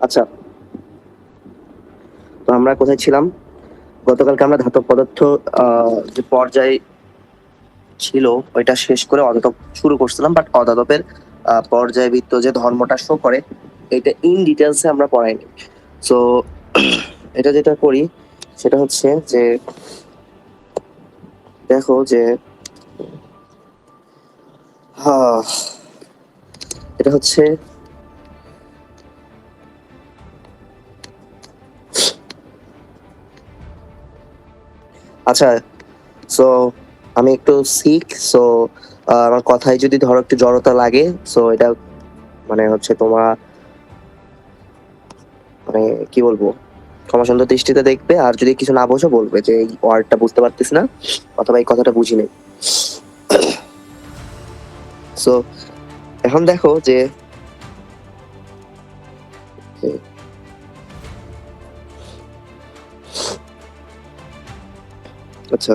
আচ্ছা, তো আমরা কোথায় ছিলাম? গতকালকে আমরা ধাতব পদার্থ যে পর্যায় ছিল ওইটা শেষ করে অধাতব শুরু করছিলাম, বাট অধাতবের পর্যায়বৃত্ত যে ধর্মটা শো করে এটা ইন ডিটেলসে আমরা পড়াইনি। সো এটা যেটা করি সেটা হচ্ছে যে দেখো যে এটা হচ্ছে আচ্ছা। সো আমি একটু সিক, সো আমার কথায় যদি ধরো একটু জড়তা লাগে, সো এটা মানে হচ্ছে তোমার মানে কি বলবো, ক্ষমাসুন্দর দৃষ্টিতে দেখবে, আর যদি কিছু না বোঝো বলবে যে এই ওয়ার্ডটা বুঝতে পারতেছি না অথবা এই কথাটা বুঝি নাই। সো এখন দেখো যে আচ্ছা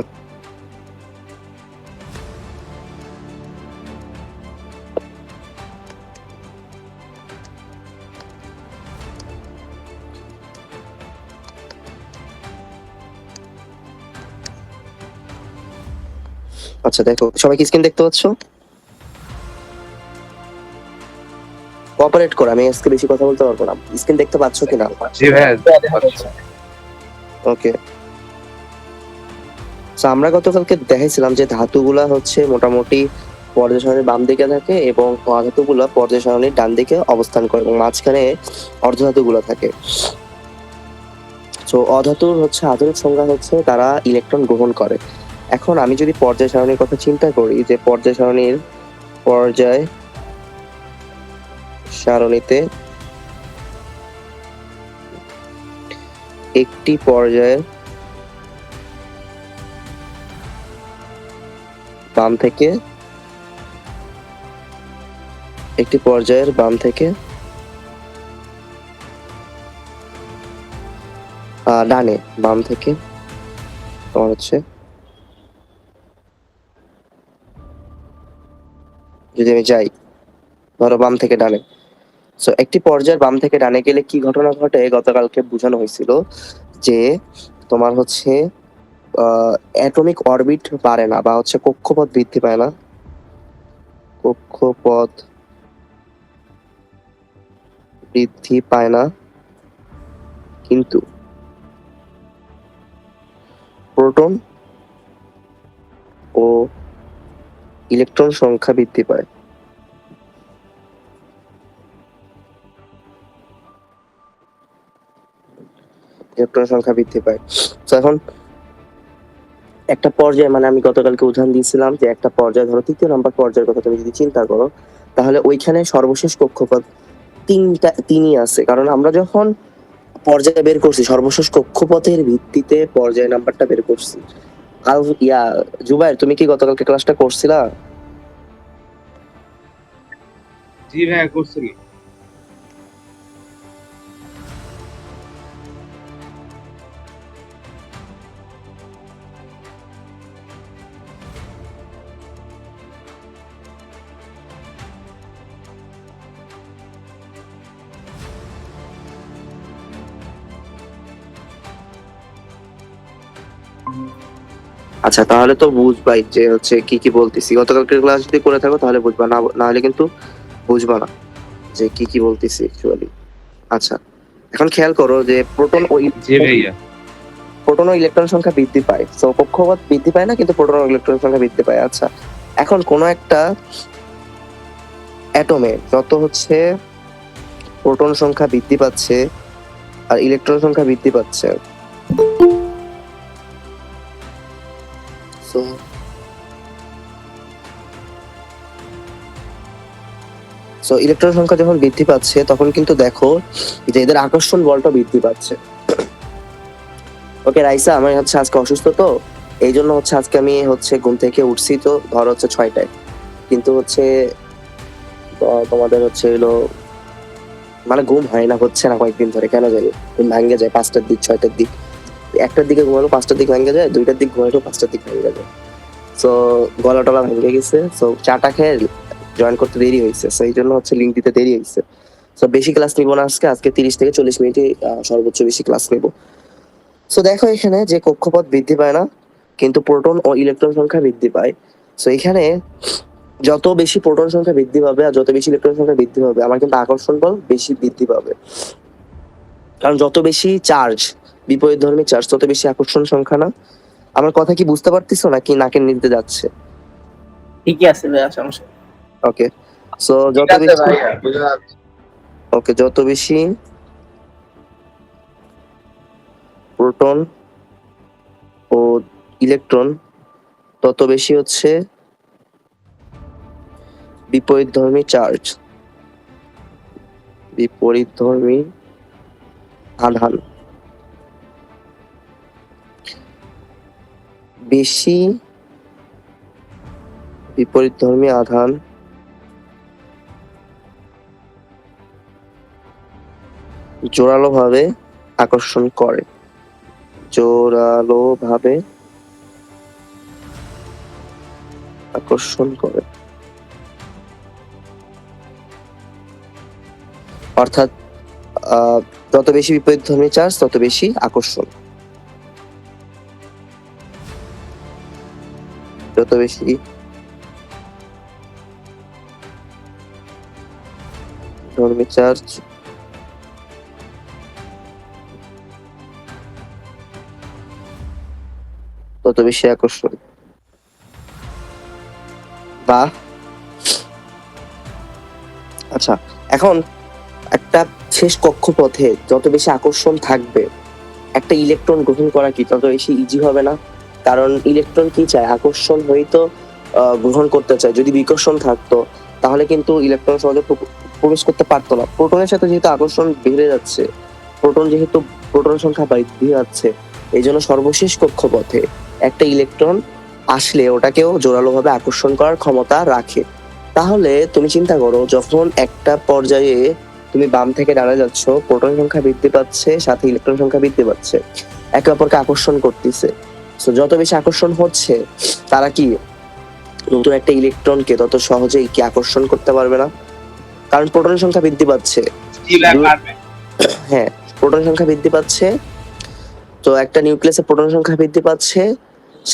আচ্ছা দেখো সবাই কি স্ক্রিন দেখতে পাচ্ছ? কোঅপারেট করো, আমি আজকে বেশি কথা বলতে পারবো না। স্ক্রিন দেখতে পাচ্ছ কিনা? জি ভাইয়া পাচ্ছি। ওকে। তো আমরা গতকালকে দেখাইছিলাম যে ধাতুগুলা হচ্ছে মোটামুটি পর্যায় সারণীর বাম দিকে থাকে এবং অধাতুগুলা পর্যায় সারণীর ডান দিকে অবস্থান করে এবং মাঝখানে অর্ধধাতুগুলো থাকে। তো অধাতুর হচ্ছে আধুনিক সংজ্ঞা হচ্ছে তারা ইলেকট্রন গ্রহণ করে। এখন আমি যদি পর্যায় সারণীর কথা চিন্তা করি যে পর্যায় সারণীতে একটি পর্যায়ের বাম থেকে ডানে, বাম থেকে তোমার হচ্ছে যদি আমি যাই ধরো বাম থেকে ডানে, সো একটি পর্যায়ের বাম থেকে ডানে গেলে কি ঘটনা ঘটে গতকালকে বোঝানো হয়েছিল যে তোমার হচ্ছে অ্যাটমিক অরবিট বাড়ে না বা হচ্ছে কক্ষপথ বৃদ্ধি পায় না, কক্ষপথ বৃদ্ধি পায় না, কিন্তু প্রোটন ও ইলেকট্রন সংখ্যা বৃদ্ধি পায়। ইলেকট্রন সংখ্যা বৃদ্ধি পায়। তো এখন একটা পর্যায়ে মানে আমি গতকালকে উদাহরণ দিয়েছিলাম যে একটা পর্যায়ে ধরো তৃতীয় নাম্বার পর্যায়ের কথা তুমি যদি চিন্তা করো তাহলে ওইখানে সর্বশেষ কক্ষপথ তিনই আছে, কারণ আমরা যখন পর্যায়ে বের করছি সর্বশেষ কক্ষপথের ভিত্তিতে পর্যায় নাম্বারটা বের করছি। আর জুবাইর, তুমি কি গতকালকে ক্লাসটা করছিলা? জি ভাইয়া করছিলি। আচ্ছা, তাহলে তো বুঝবাই যে হচ্ছে কি কি বলতেছি। গতকালকে ক্লাস যদি করে থাকো তাহলে বুঝবা, না হলে কিন্তু বুঝবা না যে কি কি বলতেছি অ্যাকচুয়ালি। আচ্ছা, এখন খেয়াল করো যে জি ভাইয়া। প্রোটন ও ইলেকট্রন সংখ্যা বৃদ্ধি পায়, তো কক্ষপথ বৃদ্ধি পায় না কিন্তু প্রোটন ও ইলেকট্রন সংখ্যা বৃদ্ধি পায়। আচ্ছা, এখন কোনো একটা অ্যাটমে যত হচ্ছে প্রোটন সংখ্যা বৃদ্ধি পাচ্ছে আর ইলেকট্রন সংখ্যা বৃদ্ধি পাচ্ছে, সো সো ইলেকট্রন সংখ্যা যখন বৃদ্ধি পাচ্ছে তখন কিন্তু দেখো যে এদের আকর্ষণ বলটা বৃদ্ধি পাচ্ছে। ওকে রাইসা, আমি হচ্ছে আজকে অসুস্থ, তো এই জন্য হচ্ছে আজকে আমি হচ্ছে ঘুম থেকে উঠছি তো ধর হচ্ছে 6টায়, কিন্তু হচ্ছে তোমাদের হচ্ছে হলো মানে ঘুম হয় না, হচ্ছে না কয়েকদিন ধরে, কেন জানি ঘুম ভাঙ্গে যায় 5টার দিক 6টার দিক, 1টার দিকে ঘুমালো 5টার দিক ভাঙ্গে যায়, 2টার দিক ঘুমালো 5টার দিক ভাঙ্গে যায়। সো গলা টলা ভেঙে গেছে, সো চাটা খেয়ে জয়েন করতে দেরি হয়েছে, সেই জন্য হচ্ছে লিঙ্ক দিতে দেরি হয়েছে। তো বেশি ক্লাস নিব না আজকে, আজকে 30 থেকে 40 মিনিটই সর্বোচ্চ বেশি ক্লাস নিব। সো দেখো এখানে যে কক্ষপথ বৃদ্ধি পায় না, কিন্তু প্রোটন ও ইলেকট্রন সংখ্যা বৃদ্ধি পায়। সো এখানে যত বেশি প্রোটন সংখ্যা বৃদ্ধি পাবে আর যত বেশি ইলেকট্রন সংখ্যা বৃদ্ধি পাবে, আমার কিন্তু আকর্ষণ বল বেশি বৃদ্ধি পাবে। কারণ যত বেশি চার্জ, বিপরীতধর্মী চার্জ, তত বেশি আকর্ষণ সংখ্যা না? আমার কথা কি বুঝতে পারতেছো নাকি নাকের নিতে যাচ্ছে? ঠিকই আছে ভাইয়া, সমস্যা নেই। ওকে, সো ঠিক যত আছে বেশি, ভাইয়া, বুঝে যাচ্ছে। ওকে, যত বেশি প্রোটন ও ইলেকট্রন তত বেশি হচ্ছে বিপরীতধর্মী চার্জ, বিপরীতধর্মী আধান। বেশি বিপরীতধর্মী আধান জোরালোভাবে আকর্ষণ করে, জোরালোভাবে আকর্ষণ করে। অর্থাৎ যত বেশি বিপরীতধর্মী চার্জ তত বেশি আকর্ষণ, যত বেশি ধর্মী চার্জ তত বেশি আকর্ষণ। বা আচ্ছা, এখন একটা শেষ কক্ষপথে যত বেশি আকর্ষণ থাকবে, একটা ইলেকট্রন গ্রহণ করা কি তত বেশি ইজি হবে না? কারণ ইলেকট্রন কি চায়? আকর্ষণ হয়তো গ্রহণ করতে চায়। যদি বিকর্ষণ থাকতো তাহলে কিন্তু ইলেকট্রন সহজে প্রবেশ করতে পারতো না। প্রোটনের সাথে যেহেতু আকর্ষণ বেড়ে যাচ্ছে, প্রোটন সংখ্যা বৃদ্ধি যাচ্ছে, এই জন্য সর্বশেষ কক্ষপথে একটা ইলেকট্রন আসলে ওটাকেও জোরালোভাবে আকর্ষণ করার ক্ষমতা রাখে। তাহলে তুমি চিন্তা করো, যখন একটা পর্যায়ে তুমি বাম থেকে ডানে যাচ্ছ, প্রোটন সংখ্যা বৃদ্ধি পাচ্ছে, সাথে ইলেকট্রন সংখ্যা বৃদ্ধি পাচ্ছে, একে অপরকে আকর্ষণ করতেছে। তো যত বেশি আকর্ষণ হচ্ছে, তারা কি নতুন একটা ইলেকট্রনকে তত সহজেই কি আকর্ষণ করতে পারবে না? কারণ প্রোটন সংখ্যা বৃদ্ধি পাচ্ছে। হ্যাঁ, প্রোটন সংখ্যা বৃদ্ধি পাচ্ছে, তো একটা নিউক্লিয়াসে প্রোটন সংখ্যা বৃদ্ধি পাচ্ছে,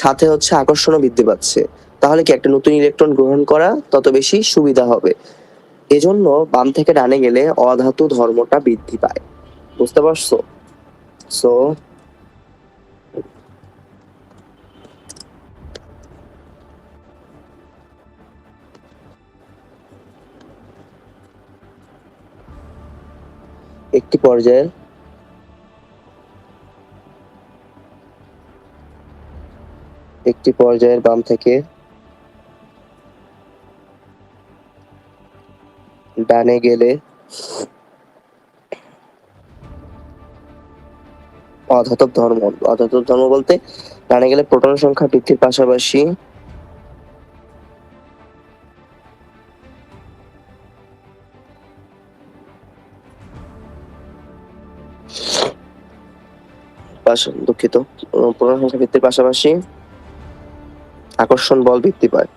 সাথে হচ্ছে আকর্ষণও বৃদ্ধি পাচ্ছে। তাহলে কি একটা নতুন ইলেকট্রন গ্রহণ করা তত বেশি সুবিধা হবে। এজন্য বাম থেকে ডানে গেলে অধাতু ধর্মটা বৃদ্ধি পায়। বুঝতে পারছো? সো একটি পর্যায়ের বাম থেকে ডানে গেলে অধাতব ধর্ম বলতে ডানে গেলে প্রোটন সংখ্যা বৃদ্ধির পাশাপাশি প্রোটন সংখ্যা বৃদ্ধির পাশাপাশি আকর্ষণ বল বৃদ্ধি পায়।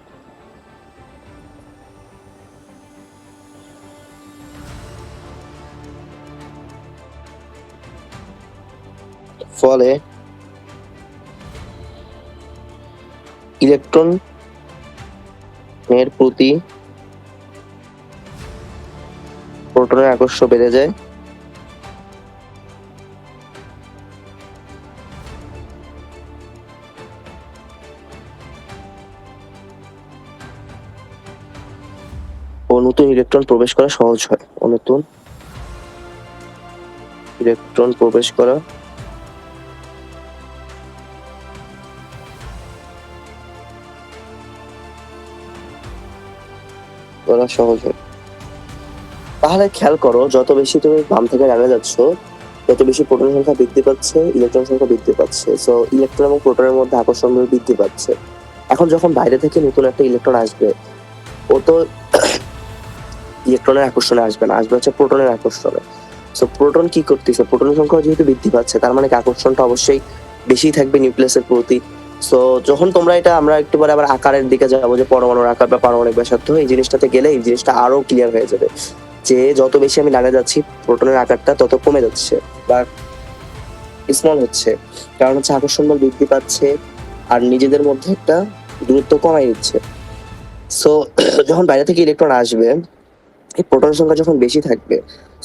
ফলে ইলেকট্রন এর প্রতি প্রোটনের আকর্ষণ বেড়ে যায়, ও নতুন ইলেকট্রন প্রবেশ করা সহজ হয়। নতুন ইলেকট্রন প্রবেশ করা সহজ হয়। তাহলে খেয়াল করো, যত বেশি তুমি বাম থেকে ডানে যাচ্ছ, তত বেশি প্রোটন সংখ্যা বৃদ্ধি পাচ্ছে, ইলেকট্রন সংখ্যা বৃদ্ধি পাচ্ছে। সো ইলেকট্রন এবং প্রোটনের মধ্যে আকর্ষণ বৃদ্ধি পাচ্ছে। এখন যখন বাইরে থেকে নতুন একটা ইলেকট্রন আসবে, ও তো ইলেকট্রনের আকর্ষণে আসবে না, আসবে হচ্ছে প্রোটনের আকর্ষণে। সো প্রোটন কি করতেছে? প্রোটনের সংখ্যা যেহেতু বৃদ্ধি পাচ্ছে, তার মানে আকর্ষণটা অবশ্যই বেশি থাকবে নিউক্লিয়াসের প্রতি। সো যখন তোমরা আমরা একটু পরে আবার আকারের দিকে যাবো, যে পরমাণুর আকার বা পারমাণবিক ব্যাসার্ধ, এই জিনিসটাতে গেলে এই জিনিসটা আরো ক্লিয়ার হয়ে যাবে। যে যত বেশি আমি ডানে যাচ্ছি প্রোটনের আকারটা তত কমে যাচ্ছে বা স্মল হচ্ছে, কারণ হচ্ছে আকর্ষণ বল বৃদ্ধি পাচ্ছে আর নিজেদের মধ্যে একটা দূরত্ব কমাই দিচ্ছে। সো যখন বাইরে থেকে ইলেকট্রন আসবে, এই প্রোটনের সংখ্যা যখন বেশি থাকবে,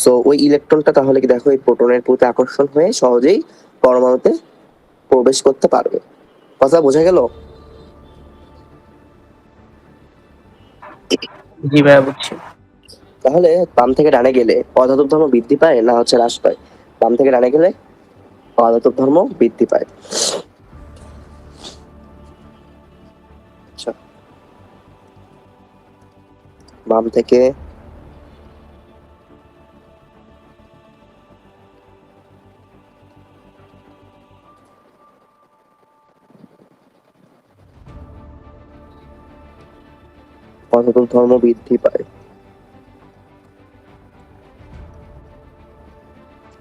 সো ওই ইলেকট্রনটা তাহলে কি দেখো এই প্রোটনের প্রতি আকর্ষণ হয়ে সহজেই পরমাণুতে প্রবেশ করতে পারবে। কথা বোঝা গেল? জি ভাইয়া বুঝছি। তাহলে বাম থেকে ডানে গেলে অধাতব ধর্ম বৃদ্ধি পায় না হচ্ছে হ্রাস পায়? বাম থেকে ডানে গেলে অধাতব ধর্ম বৃদ্ধি পায়। আচ্ছা, বাম থেকে অধাতব ধর্ম বৃদ্ধি পায়।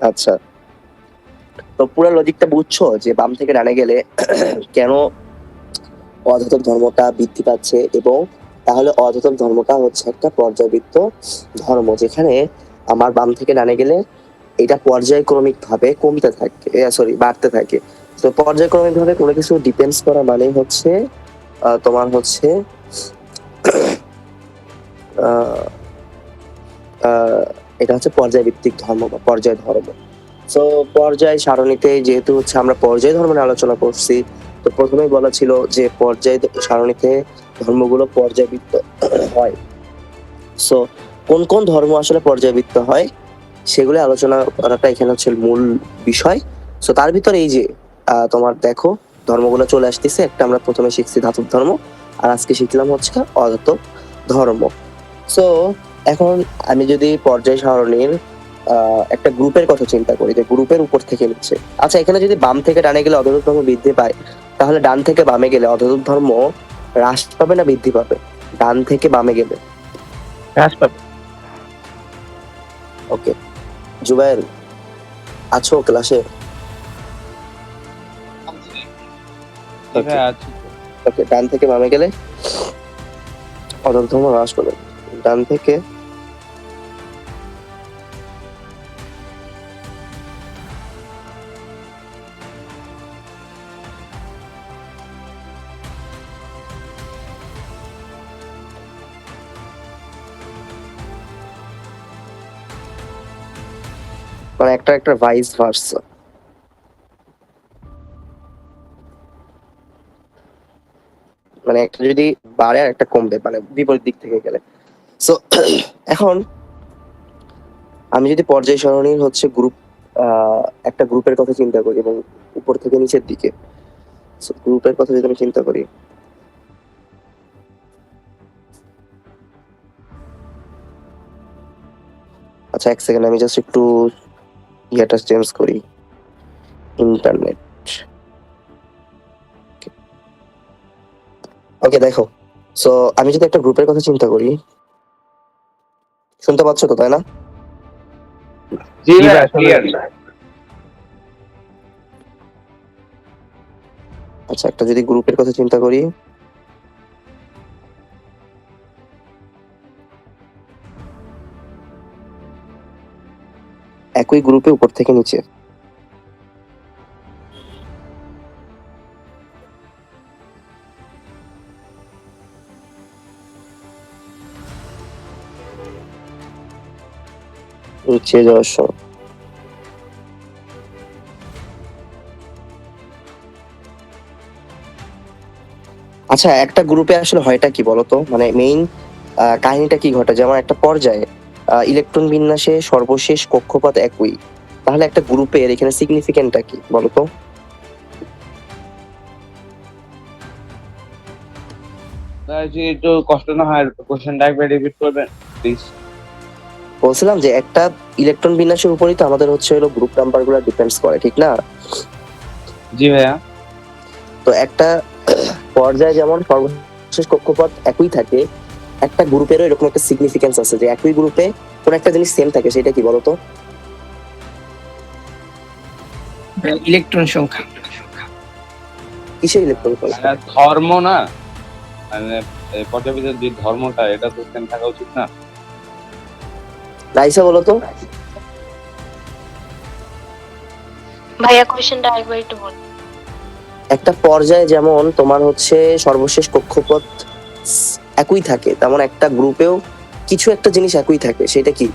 আচ্ছা, তো পুরো লজিকটা বুঝছো যে বাম থেকে ডানে গেলে কেন অধাতব ধর্মটা বৃদ্ধি পাচ্ছে, এবং তাহলে অধাতব ধর্মটা হচ্ছে একটা পর্যায়বৃত্ত ধর্ম, যেখানে আমার বাম থেকে ডানে গেলে এটা পর্যায়ক্রমিক ভাবে কমতে থাকে, সরি বাড়তে থাকে। তো পর্যায়ক্রমিক ভাবে কোনো কিছু ডিপেন্ডস করা মানে হচ্ছে তোমার হচ্ছে আহ, আহ, এটা হচ্ছে পর্যায়ভিত্তিক ধর্ম বা পর্যায় ধর্ম। তো পর্যায় সারণীতে যেহেতু হচ্ছে আমরা পর্যায় ধর্ম নিয়ে আলোচনা করছি, তো প্রথমেই বলা ছিল যে পর্যায় সারণীতে ধর্মগুলো পর্যায়বৃত্ত হয়। সো কোন কোন ধর্ম আসলে পর্যায়বৃত্ত হয় সেগুলো আলোচনা করাটা এখানে হচ্ছে মূল বিষয়। সো তার ভিতরে এই যে তোমার দেখো ধর্মগুলো চলে আসতেছে, একটা আমরা প্রথমে শিখছি ধাতব ধর্ম, আর আজকে শিখলাম হচ্ছে অধাতব ধর্ম। সো এখন আমি যদি পর্যায় সারণীর একটা গ্রুপের কথা চিন্তা করি, যে গ্রুপের উপর থেকে নিচ্ছে, আচ্ছা এখানে যদি বাম থেকে ডানে গেলে অধাতব ধর্ম বৃদ্ধি পায়, তাহলে ডান থেকে বামে গেলে অধাতব ধর্ম হ্রাস পাবে না বৃদ্ধি পাবে? ডান থেকে বামে গেলে হ্রাস পাবে। ওকে, জুবাইর আছো ক্লাসে? জি ভাইয়া আছি তো। ওকে, ডান থেকে বামে গেলে অধাতব ধর্ম হ্রাস পাবে, ডান থেকে মানে একটা একটা ভাইস ভার্সা। মানে একটা যদি বাড়ে আর একটা কমবে, মানে বিপরীত দিক থেকে গেলে। সো এখন আমি যদি পর্যায় সারণীর হচ্ছে গ্রুপ একটা গ্রুপের কথা চিন্তা করি এবং উপর থেকে নিচের দিকে, গ্রুপের কথা যদি আমি চিন্তা করি, আচ্ছা এক সেকেন্ড আমি জাস্ট একটু ইয়েটা চেঞ্জ করি, ইন্টারনেট। ওকে দেখো, সো আমি যদি একটা গ্রুপের কথা চিন্তা করি, শুনতে পাচ্ছ তো তাই না? জি ভাইয়া ক্লিয়ার। আচ্ছা একটা যদি গ্রুপের কথা চিন্তা করি, একই গ্রুপে উপর থেকে নিচে, নিচে যাওয়ার সময়, আচ্ছা একটা গ্রুপে আসলে হয়টা কি বলতো, মানে মেইন কাহিনীটা কি ঘটে? যেমন একটা পর্যায়ে ইলেকট্রন বিন্যাসে সর্বশেষ কক্ষপথ একই, তাহলে একটা গ্রুপের এখানে সিগনিফিকেন্টটা কি বলতো? যদি একটু কষ্ট না হয় কোশ্চেনটা একবার রিপিট করবেন প্লিজ। বলছিলাম যে একটা ইলেকট্রন বিন্যাসের উপরই তো আমাদের হচ্ছে হলো গ্রুপ নাম্বার গুলো ডিপেন্ডস করে, ঠিক না? জি ভাইয়া। তো একটা পর্যায়ে যেমন সর্বশেষ কক্ষপথ একই থাকে, একটা গ্রুপেরও এরকম একটা সিগনিফিকেন্স আছে যে একই গ্রুপে কোন একটা জিনিস সেম থাকে, সেটা কি বলতো? ইলেকট্রন সংখ্যা। কিসের ইলেকট্রন সংখ্যা? ধর্ম না, মানে পর্যাবৃত্তের যে ধর্মটা এটা তো সেম থাকা উচিত না? রাইসা বলো তো। ভাইয়া কোশ্চেনটা আরেকবার একটু বল। একটা পর্যায়ে যেমন তোমার হচ্ছে সর্বশেষ কক্ষপথ একই থাকে, তেমন একটা গ্রুপেও কিছু একটা জিনিস একই থাকে, সেটা কি?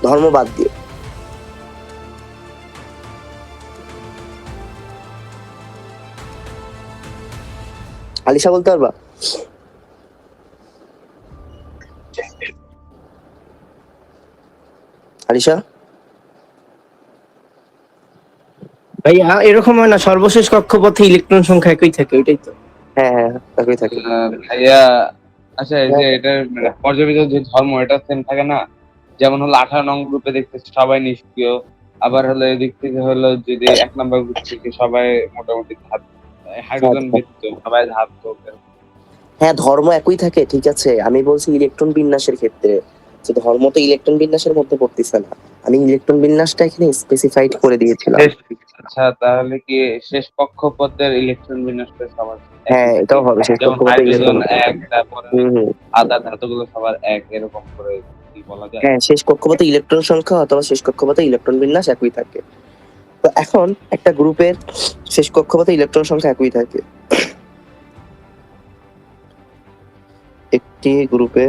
ধর্ম বাদ দিয়ে। আলিশা বলতে পারবা? আলিশা? ভাইয়া এরকম হয় না সর্বশেষ কক্ষপথে ইলেকট্রন সংখ্যা একই থাকে, ওইটাই তো? হ্যাঁ হ্যাঁ একই থাকে। ভাইয়া আচ্ছা, এই যে এটার পর্যবেক্ষিত যে ধর্ম এটা সেম থাকে না? যেমন হলো 18 নং গ্রুপে দেখতেছি সবাই নিষ্ক্রিয়, আবার হলো এদিক থেকে হলো যদি 1 নম্বর গ্রুপ থেকে সবাই মোটামুটি হাইড্রোজেন ব্যতীত সবাই ধাতব। হ্যাঁ ধর্ম একই থাকে, ঠিক আছে, আমি বলছি ইলেকট্রন বিন্যাসের ক্ষেত্রে, যে ধর্ম তো ইলেকট্রন বিন্যাসের মধ্যে পড়তেছে না, আমি ইলেকট্রন বিন্যাসটা এখানে স্পেসিফাইড করে দিয়েছিলাম। আচ্ছা, তাহলে কি শেষ কক্ষপথের ইলেকট্রন বিন্যাসটা সবার হ্যাঁ এটাও হবে, শেষ যেমন কক্ষপথে হাইড্রোজেন ইলেকট্রন। এক, তারপরে হুম হুম। আদার ধাতুগুলো সবার এক, এরকম করে কি বলা যায়? হ্যাঁ শেষ কক্ষপথে ইলেকট্রন সংখ্যা অথবা শেষ কক্ষপথে ইলেকট্রন বিন্যাস একই থাকে। তো এখন একটা গ্রুপের শেষ কক্ষপথে ইলেকট্রন সংখ্যা একই থাকে। একটি গ্রুপে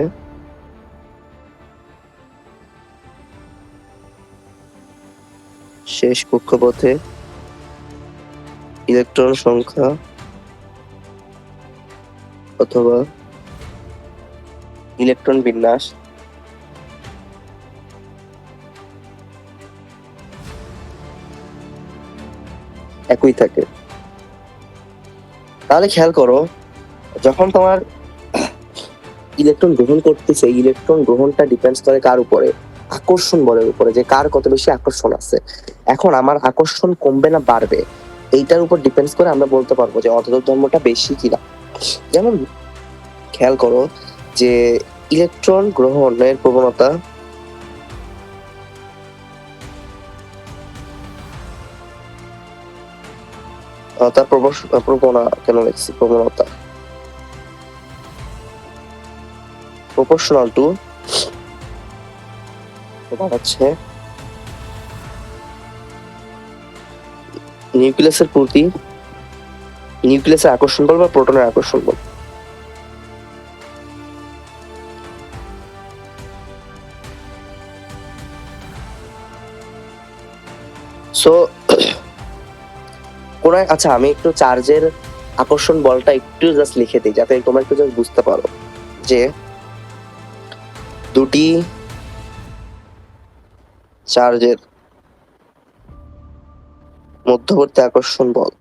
শেষ কক্ষপথে ইলেকট্রন সংখ্যা অথবা ইলেকট্রন বিন্যাস একই থাকে। তাহলে খেয়াল করো, যখন তোমার ইলেকট্রন গ্রহণ করতেছে, ইলেকট্রন গ্রহণটা ডিপেন্ডস করে কার উপরে? আকর্ষণ বলের উপরে, যে কার কত বেশি আকর্ষণ আছে। এখন আমার আকর্ষণ কমবে না বাড়বে, এইটার উপর ডিপেন্ডস করে আমরা বলতে পারবো যে অর্থোডক্স ধর্মটা বেশি কিনা। যেমন খেয়াল করো যে ইলেকট্রন গ্রহণের প্রবণতা তার প্রবণতা প্রপোর্শনাল টু হচ্ছে নিউক্লিয়াসের প্রতি নিউক্লিয়াসের আকর্ষণ বল বা প্রোটনের আকর্ষণ বল। সো কোন, আচ্ছা আমি একটু চার্জের আকর্ষণ বলটা একটু জাস্ট লিখে দিই যাতে তোমরা একটু জাস্ট বুঝতে পারো যে দুটি চার্জের মধ্যবর্তী আকর্ষণ বল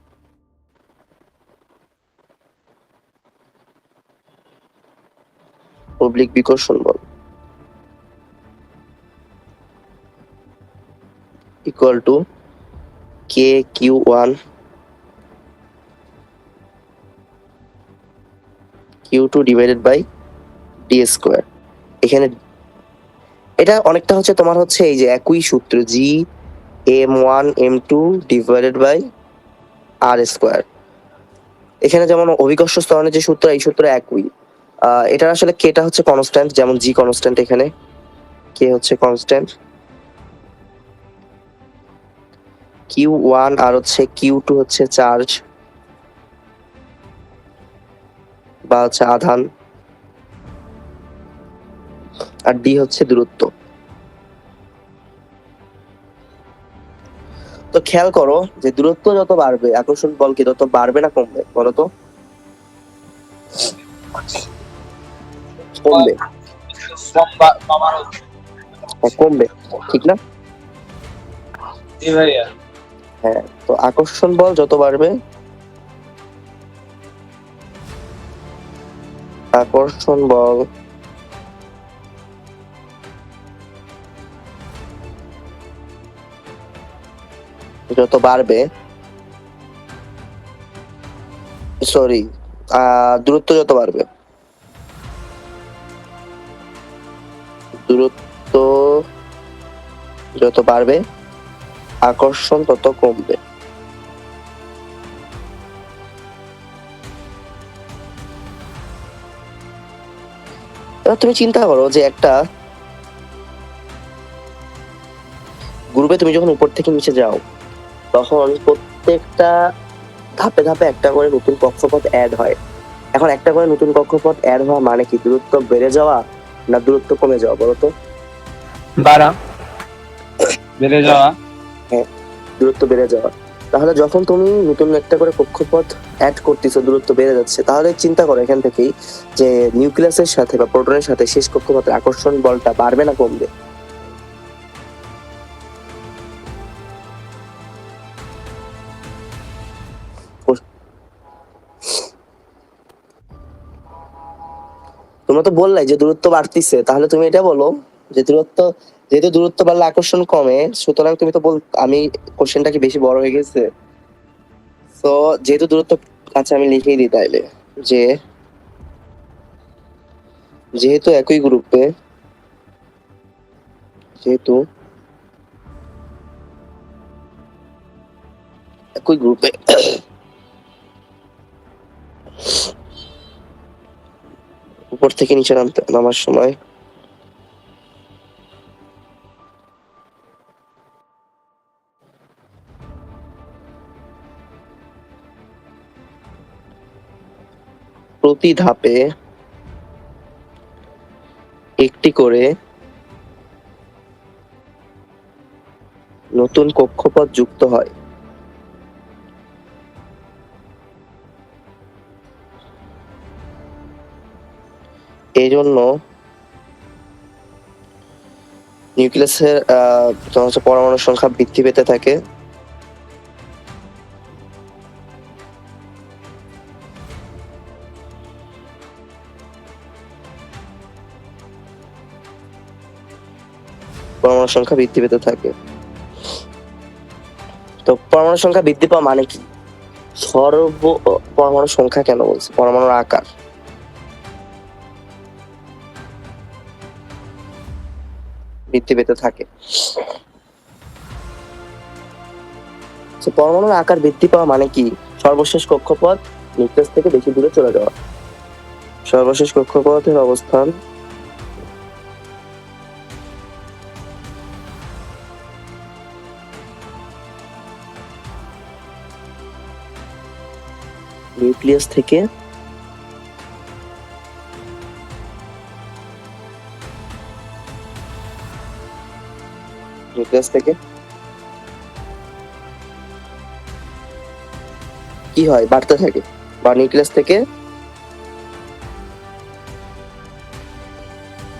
অবলিক বিকর্ষণ বল equal to K Q one Q two divided by D square. এখানে এটা অনেকটা হচ্ছে তোমার হচ্ছে এই যে একই সূত্র, G m1 m2 divided by R square. এখানে যেমন অভিকর্ষ ত্বরণের যে সূত্র, এই সূত্র একই। এটার আসলে কেটা হচ্ছে কনস্ট্যান্ট, যেমন জি কনস্ট্যান্ট, এখানে কে হচ্ছে কনস্ট্যান্ট, কিউ ওয়ান আর হচ্ছে কিউ টু হচ্ছে চার্জ বা হচ্ছে আধান, আর ডি হচ্ছে দূরত্ব। তো খেয়াল করো যে দূরত্ব যত বাড়বে আকর্ষণ বল কি তত বাড়বে না কমবে বলো তো? কমবে। কমবে, ঠিক না? হ্যাঁ, তো আকর্ষণ বল যত বাড়বে আকর্ষণ বল যত বাড়বে, সরি, দূরত্ব যত বাড়বে, দূরত্ব যত বাড়বে আকর্ষণ তত কমবে। এবার তুমি চিন্তা করো যে একটা গ্রুপে তুমি যখন উপর থেকে নিচে যাও তখন প্রত্যেকটা ধাপে ধাপে একটা করে নতুন কক্ষপথ অ্যাড হয়। এখন একটা করে নতুন কক্ষপথ অ্যাড হওয়া মানে কি, দূরত্ব বেড়ে যাওয়া না দূরত্ব কমে যাওয়া বলো তো? বাড়া। বেড়ে যাওয়া। দূরত্ব বেড়ে যাওয়া। তাহলে যখন তুমি নতুন একটা করে কক্ষপথ অ্যাড করতেছো, দূরত্ব বেড়ে যাচ্ছে, তাহলে চিন্তা করো এখান থেকেই যে নিউক্লিয়াসের সাথে বা প্রোটনের সাথে শেষ কক্ষপথের আকর্ষণ বলটা বাড়বে না কমবে? তোমরা তো বললাই যে দূরত্ব বাড়তিছে, তাহলে তুমি এটা বলো যে যেহেতু দূরত্ব বাড়লে আকর্ষণ কমে, সুতরাং তুমি তো আমি কোশ্চেনটা কি বেশি বড় হয়ে গেছে? তো যেহেতু দূরত্ব, আচ্ছা আমি লিখেই দিই তাইলে যে যেহেতু একই গ্রুপে, যেহেতু একই গ্রুপে উপর থেকে নিচে নামার সময় প্রতি ধাপে একটি করে নতুন কক্ষপথ যুক্ত হয়। এই জন্য নিউক্লিয়াসের পরমাণুর সংখ্যা বৃদ্ধি পেতে থাকে। পরমাণুর সংখ্যা বৃদ্ধি পেতে থাকে। তো পরমাণুর সংখ্যা বৃদ্ধি পাওয়া মানে কি? পরমাণুর সংখ্যা কেন বলছে? পরমাণুর আকার। বৃদ্ধি পেতে থাকে। পরমাণুর আকার বৃদ্ধি পাওয়া মানে কি? সর্বশেষ কক্ষপথ নিউক্লিয়াস থেকে বেশি দূরে চলে যাওয়া। সর্বশেষ কক্ষপথের অবস্থান নিউক্লিয়াস থেকে কি হয়? বাড়তে থাকে, বা নিউক্লিয়াস থেকে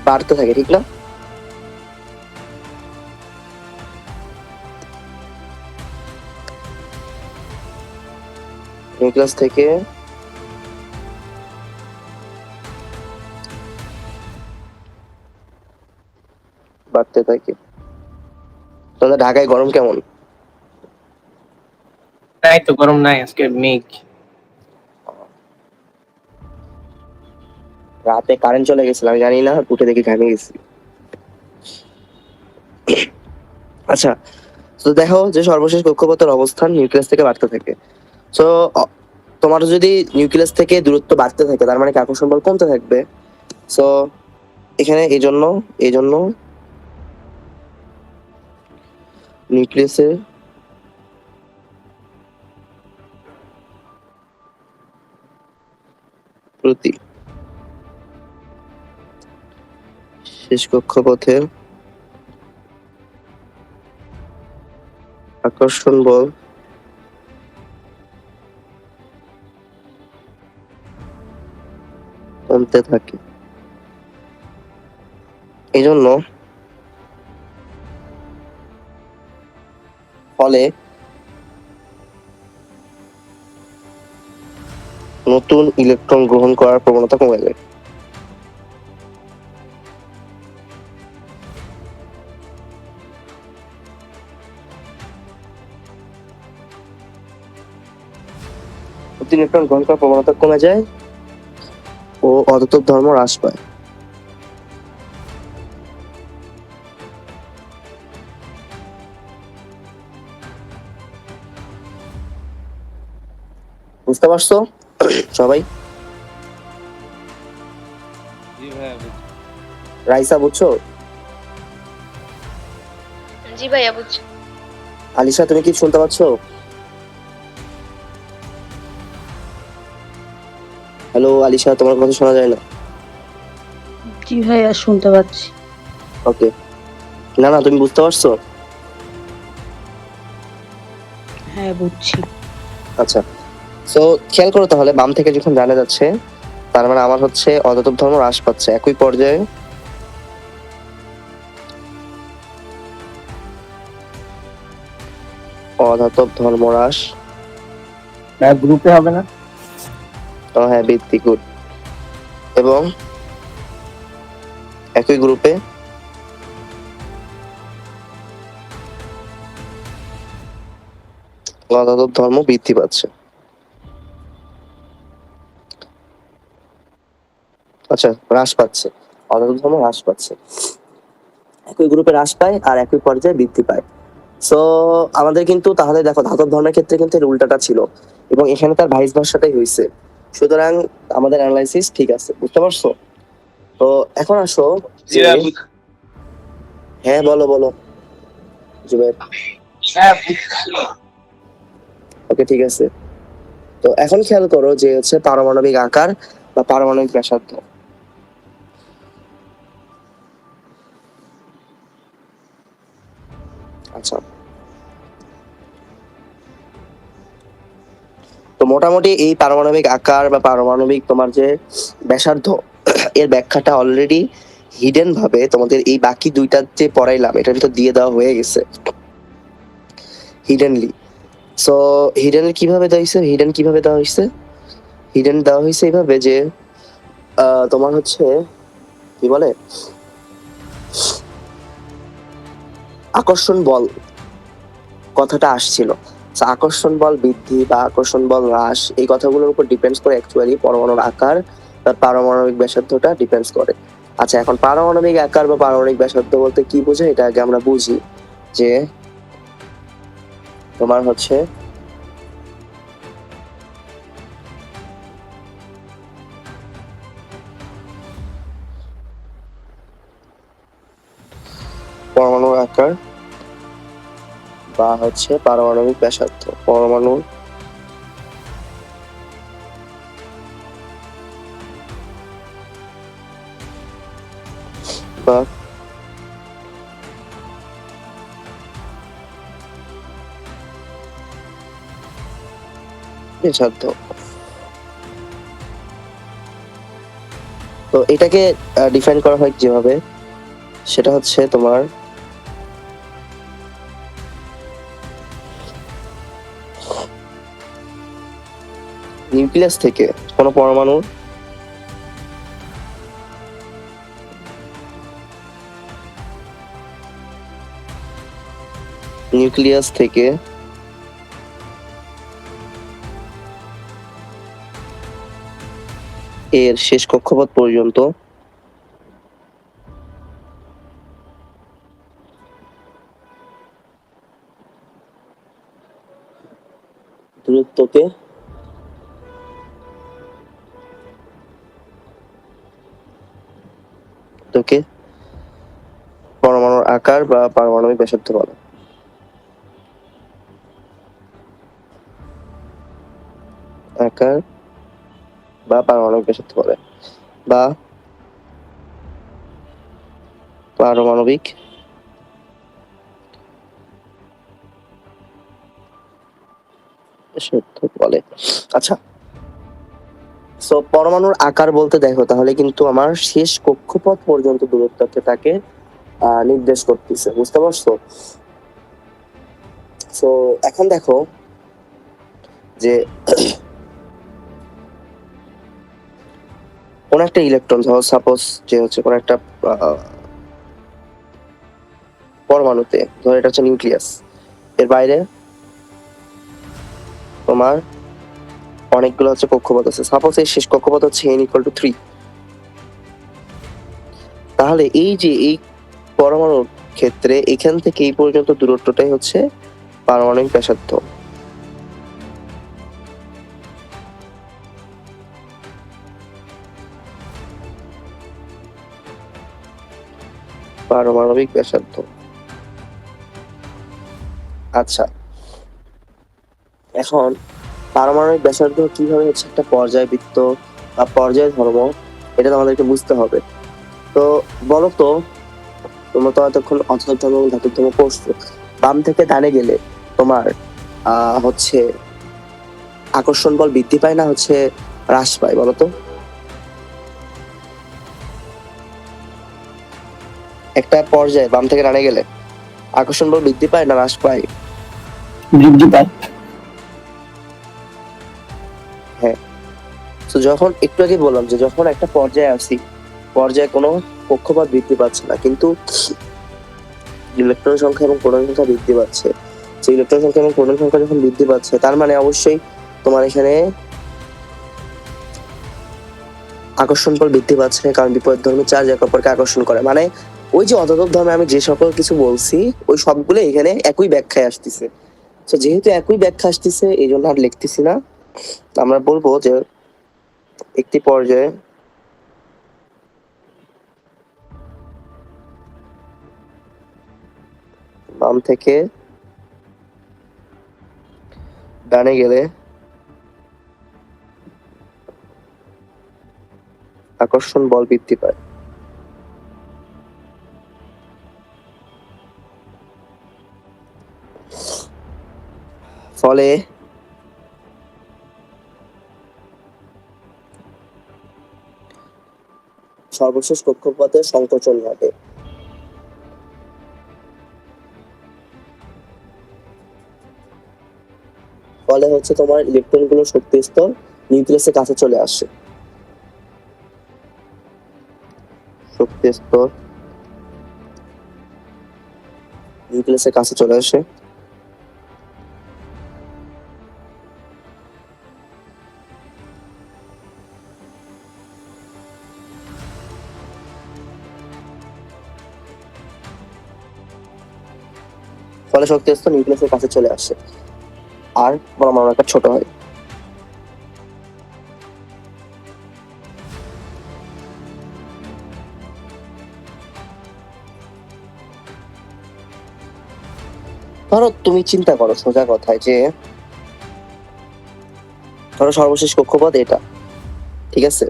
বাড়তে থাকে, ঠিক না? নিউক্লিয়াস থেকে বাড়তে থাকে। তাহলে ঢাকায় গরম কেমন? তাই তো গরম নাই, আজকে মেঘ। রাতে কারেন্ট চলে গেছিল, আমি জানি না, উঠে দেখে ঘামে গেছি। আচ্ছা, তো দেখো যে সর্বশেষ কক্ষপথের অবস্থান নিউক্লিয়াস থেকে বাড়তে থাকে। তো তোমার যদি নিউক্লিয়াস থেকে দূরত্ব বাড়তে থাকে, তার মানে কি আকর্ষণ বল কমতে থাকবে। সো এখানে এই জন্য নিউক্লিয়াসের প্রতি শেষ কক্ষপথের আকর্ষণ বল কমতে থাকে। এই জন্য ফলে নতুন ইলেকট্রন গ্রহণ করার প্রবণতা কমে যায়। নতুন ইলেকট্রন গ্রহণ করার প্রবণতা কমে যায় ও অধাতব ধর্ম হ্রাস পায়। বুঝতে পারছো সবাই? জি ভাইয়া, রাইসা বুঝছো? জি ভাইয়া বুঝছি। আলিশা তুমি কি শুনতে পাচ্ছ? হ্যালো আলিশা, তোমার কথা শোনা যায় না। জি ভাইয়া শুনতে পাচ্ছি। ওকে, না না তুমি বুঝতে পারছো? হ্যাঁ বুঝছি। আচ্ছা, সো খেয়াল করো তাহলে, বাম থেকে যখন জানা যাচ্ছে তার মানে আমার হচ্ছে অধাতব ধর্ম হ্রাস পাচ্ছে একই পর্যায়ে। অধাতব ধর্ম হ্রাস, গ্রুপে হবে না? হ্যাঁ বৃদ্ধি, গুড। এবং একই গ্রুপে অধাতব ধর্ম বৃদ্ধি পাচ্ছে। আচ্ছা, হ্রাস পাচ্ছে, অধাতব ধর্ম হ্রাস পাচ্ছে, একই গ্রুপে হ্রাস পায় আর একই পর্যায়ে বৃদ্ধি পায়। সো আমাদের কিন্তু তাহলে দেখো ধাতব ধর্মের ক্ষেত্রে কিন্তু এর উল্টাটা ছিল এবং এখানে তার ভাইস ভার্সাটাই হয়েছে। সুতরাং আমাদের অ্যানালাইসিস ঠিক আছে, বুঝতে পারছো? তো এখন আসো যে, হ্যাঁ বলো বলো জুবাইর। ওকে ঠিক আছে, তো এখন খেয়াল করো যে হচ্ছে পারমাণবিক আকার বা পারমাণবিক ব্যাসার্ধ। আচ্ছা, তো মোটামুটি এই পারমাণবিক আকার বা পারমাণবিক তোমার যে ব্যাসার্ধ, এর ব্যাখ্যাটা অলরেডি হিডেন ভাবে তোমাদের এই বাকি দুইটা যে পড়াইলাম এটার ভিতর দিয়ে দেওয়া হয়ে গেছে হিডেনলি। সো হিডেন কিভাবে দেওয়া হয়েছে, হিডেন দেওয়া হয়েছে এইভাবে যে তোমার হচ্ছে কি বলে, আকর্ষণ বল কথাটা আসছিল। So, আকর্ষণ বল বৃদ্ধি বা আকর্ষণ বল হ্রাস এই কথাগুলোর উপর ডিপেন্ডস করে অ্যাকচুয়ালি পরমাণুর আকার বা পারমাণবিক ব্যাসার্ধটা ডিপেন্ডস করে। আচ্ছা, এখন পারমাণবিক আকার বা পারমাণবিক ব্যাসার্ধ বলতে কি বোঝায় এটা আগে আমরা বুঝি। যে তোমার হচ্ছে পরমাণুর আকার বা হচ্ছে পারমাণবিক ব্যাসার্ধ, পরমাণুর বা ব্যাসার্ধ। তো এটাকে ডিফাইন করা হয় যেভাবে, সেটা হচ্ছে তোমার নিউক্লিয়াস থেকে কোনো পরমাণু নিউক্লিয়াস থেকে এর শেষ কক্ষপথ পর্যন্ত দূরত্বকে পরমাণুর আকার বা পারমাণবিক ব্যাসার্ধ বলে। আকার বা পারমাণবিক ব্যাসার্ধ বলে বা পারমাণবিক ব্যাসার্ধ বলে। আচ্ছা, সো পরমাণুর আকার বলতে দেখো তাহলে কিন্তু আমার শেষ কক্ষপথ পর্যন্ত দূরত্বকে তাকে নির্দেশ করতেছে, বুঝতে পারছো? সো এখন দেখো যে কোন একটা ইলেকট্রন, সাপোজ যে হচ্ছে কোন একটা পরমাণুতে, ধর এটা হচ্ছে নিউক্লিয়াস, এর বাইরে তোমার অনেকগুলো হচ্ছে কক্ষপথ আছে। সাপোজ এই শেষ কক্ষপথ হচ্ছে n=3। তাহলে এই যে এই পরমাণুর ক্ষেত্রে এখান থেকে এই পর্যন্ত দূরত্বটাই হচ্ছে পারমাণবিক ব্যাসার্ধ। পারমাণবিক ব্যাসার্ধ আচ্ছা, এখন পারমাণবিক ব্যাসার্ধ কিভাবে হচ্ছে একটা পর্যায়বৃত্ত বা পর্যায় ধর্ম, এটা তোমাদেরকে বুঝতে হবে। তো বলো তো, তোমরা তো এতক্ষণ অচল ধর্ম এবং ধাতুর ধর্ম পড়ছো, বাম থেকে ডানে গেলে তোমার হচ্ছে আকর্ষণ বল বৃদ্ধি পায় না হচ্ছে হ্রাস পায়, বলো তো? একটা পর্যায়ে বাম থেকে ডানে গেলে আকর্ষণ বল বৃদ্ধি পায় না হ্রাস পায়? বৃদ্ধি পায়। তো যখন একটু আগে বললাম যে যখন একটা পর্যায়ে আসি, পর্যায়ে কোনো কক্ষপথ বৃদ্ধি পাচ্ছে না, কিন্তু ইলেকট্রন সংখ্যা এবং প্রোটন সংখ্যা বৃদ্ধি পাচ্ছে। সেই ইলেকট্রন সংখ্যা এবং প্রোটন সংখ্যা যখন বৃদ্ধি পাচ্ছে, তার মানে অবশ্যই তোমার এখানে আকর্ষণ বল বৃদ্ধি পাচ্ছে, কারণ বিপরীত ধর্মী চার্জ একে অপরকে আকর্ষণ করে। মানে ওই যে অতদ্রব ধর্মে আমি যে সকল কিছু বলছি, ওই সবগুলো এখানে একই ব্যাখ্যায় আসতেছে। তো যেহেতু একই ব্যাখ্যা আসতেছে, এই জন্য আর লিখতেছি না। আমরা বলবো যে একটি পর্যায়ে বাম থেকে ডানে গেলে আকর্ষণ বল বৃদ্ধি পায়। ফলে সর্বশেষ কক্ষপথের সংকোচন ঘটে। ফলে হচ্ছে তোমার ইলেকট্রন গুলো শক্তি স্তর নিউক্লিয়াসের কাছে চলে আসে। শক্তি স্তর নিউক্লিয়াসের কাছে চলে আসে। ফলে শক্তি স্তর নিউক্লিয়াসের কাছে চলে আসে আর পরমাণু আকার ছোট হয়। ধরো তুমি চিন্তা করো সোজা কথায় যে ধরো সর্বশেষ কক্ষপথ এটা, ঠিক আছে,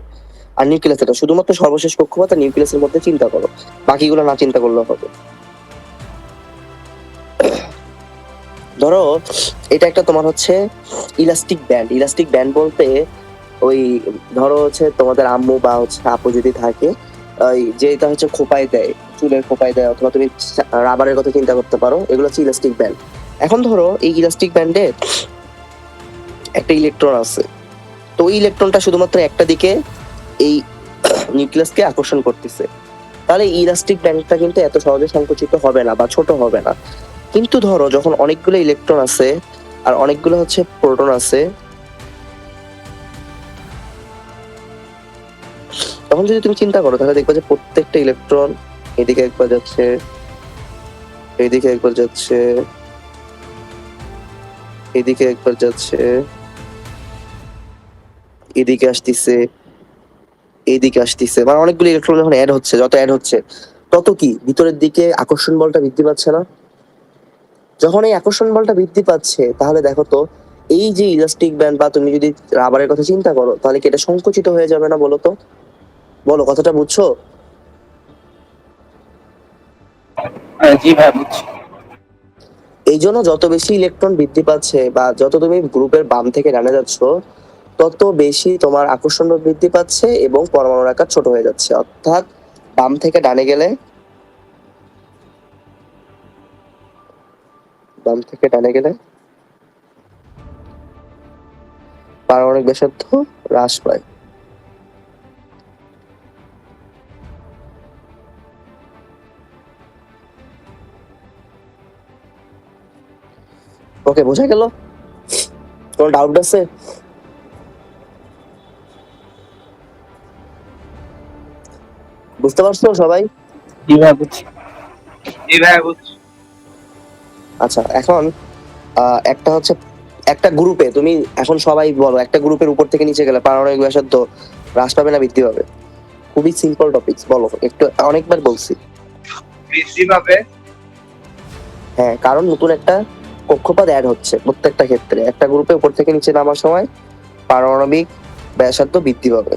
আর নিউক্লিয়াস এটা, শুধুমাত্র সর্বশেষ কক্ষপথ আর নিউক্লিয়াসের মধ্যে চিন্তা করো, বাকিগুলো না চিন্তা করলেও হবে। ধরো এটা একটা তোমার হচ্ছে ইলাস্টিক ব্যান্ড। ইলাস্টিক ব্যান্ড বলতে ওই ধরো হচ্ছে তোমাদের আম্মু বা হচ্ছে আপু যদি থাকে, ওই যেটা হচ্ছে খোপায় দেয়, চুলের খোপায় দেয়, অথবা তুমি রাবারের কথা চিন্তা করতে পারো, এগুলো হচ্ছে ইলাস্টিক ব্যান্ড। এখন ধরো এই ইলাস্টিক ব্যান্ডে একটা ইলেকট্রন আছে, তো ওই ইলেকট্রনটা শুধুমাত্র একটা দিকে এই নিউক্লিয়াসকে আকর্ষণ করতেছে, তাহলে ইলাস্টিক ব্যান্ডটা কিন্তু এত সহজে সংকুচিত হবে না বা ছোট হবে না। কিন্তু ধরো যখন অনেকগুলো ইলেকট্রন আছে আর অনেকগুলো হচ্ছে প্রোটন আছে, তখন যদি তুমি চিন্তা করো তাহলে দেখবা যে প্রত্যেকটা ইলেকট্রন এদিকে একবার যাচ্ছে, এইদিকে একবার যাচ্ছে, এদিকে একবার যাচ্ছে, এদিকে আসতেছে, এইদিকে আসতেছে, মানে অনেকগুলো ইলেকট্রন যখন অ্যাড হচ্ছে, যত অ্যাড হচ্ছে তত কি ভিতরের দিকে আকর্ষণ বলটা বৃদ্ধি পাচ্ছে না? যখন এই আকর্ষণ বলটা বৃদ্ধি পাচ্ছে, তাহলে দেখো তো এই যে ইলাস্টিক ব্যান্ড বা তুমি যদি রাবারের কথা চিন্তা করো, তাহলে কি এটা সংকুচিত হয়ে যাবে না? বলো তো, বলো, কথাটা বুঝছো? জি ভাই বুঝছি। এই জন্য যত বেশি ইলেকট্রন বৃদ্ধি পাচ্ছে বা যত তুমি গ্রুপের বাম থেকে ডানে যাচ্ছ, তত বেশি তোমার আকর্ষণ বল বৃদ্ধি পাচ্ছে এবং পরমাণুর আকার ছোট হয়ে যাচ্ছে। অর্থাৎ বাম থেকে ডানে গেলে, বাম থেকে ডানে গেলে পারমাণবিক ব্যাসার্ধ হ্রাস পায়। ওকে, বোঝা গেল? কোনো ডাউট আছে? বুঝতে পারছো সবাই? জি ভাই বুঝছি। জি ভাই বুঝছি। আচ্ছা, এখন একটা হচ্ছে একটা গ্রুপে তুমি এখন সবাই বলো, একটা গ্রুপের উপর থেকে নিচে গেলে পারমাণবিক ব্যাসার্ধ হ্রাস পাবে না বৃদ্ধি পাবে? খুবই সিম্পল টপিকস, বলো একটু, অনেকবার বলছি। বৃদ্ধি পাবে। হ্যাঁ, কারণ নতুন একটা কক্ষপথ অ্যাড হচ্ছে প্রত্যেকটা ক্ষেত্রে। একটা গ্রুপে উপর থেকে নিচে নামার সময় পারমাণবিক ব্যাসার্ধ বৃদ্ধি পাবে।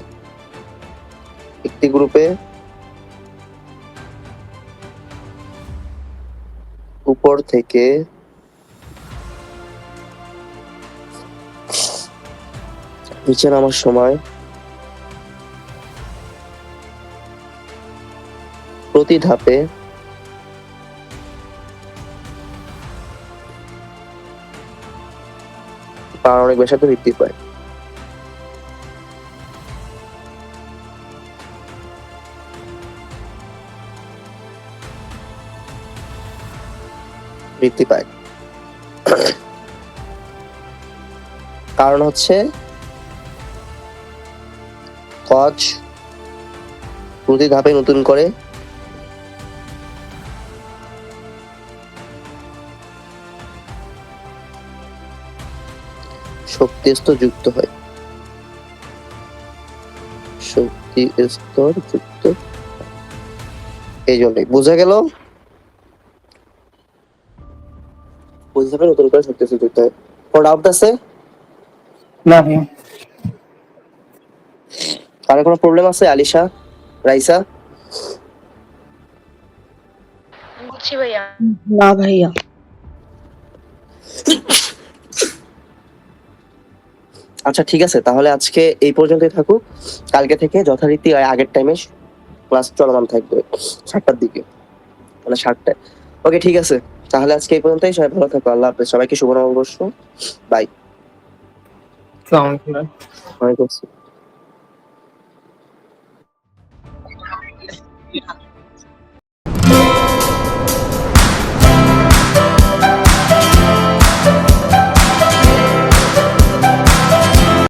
একটি গ্রুপে উপর থেকে নিচে নামার সময় প্রতি ধাপে পারমাণবিক ব্যাসার্ধ বৃদ্ধি পায়। বৃদ্ধি পায় কারণ হচ্ছে কজ প্রতি ধাপে নতুন করে শক্তি স্তর যুক্ত হয়। শক্তি স্তর যুক্ত, এই জন্যই বোঝা গেল। বুঝতে পারে নতুন করে শক্তি স্তর যুক্ত হয়। কোনো ডাউট আছে? না ভাইয়া। কারো কোনো প্রবলেম আছে? আলিশা, রাইসা? বুঝছি ভাইয়া। না ভাইয়া। আচ্ছা ঠিক আছে, তাহলে আজকে এই পর্যন্তই থাকুক। কালকে থেকে যথারীতি আগের টাইমে ক্লাস চলমান থাকবে 7টার দিকে, মানে 7টায়। ওকে ঠিক আছে, তাহলে আজকে এই পর্যন্তই। সবাই ভালো থাকো, আল্লাহ হাফেজ, সবাইকে শুভ নববর্ষ, বাই। আসসালামু আলাইকুম। ওয়ালাইকুম আসসালাম।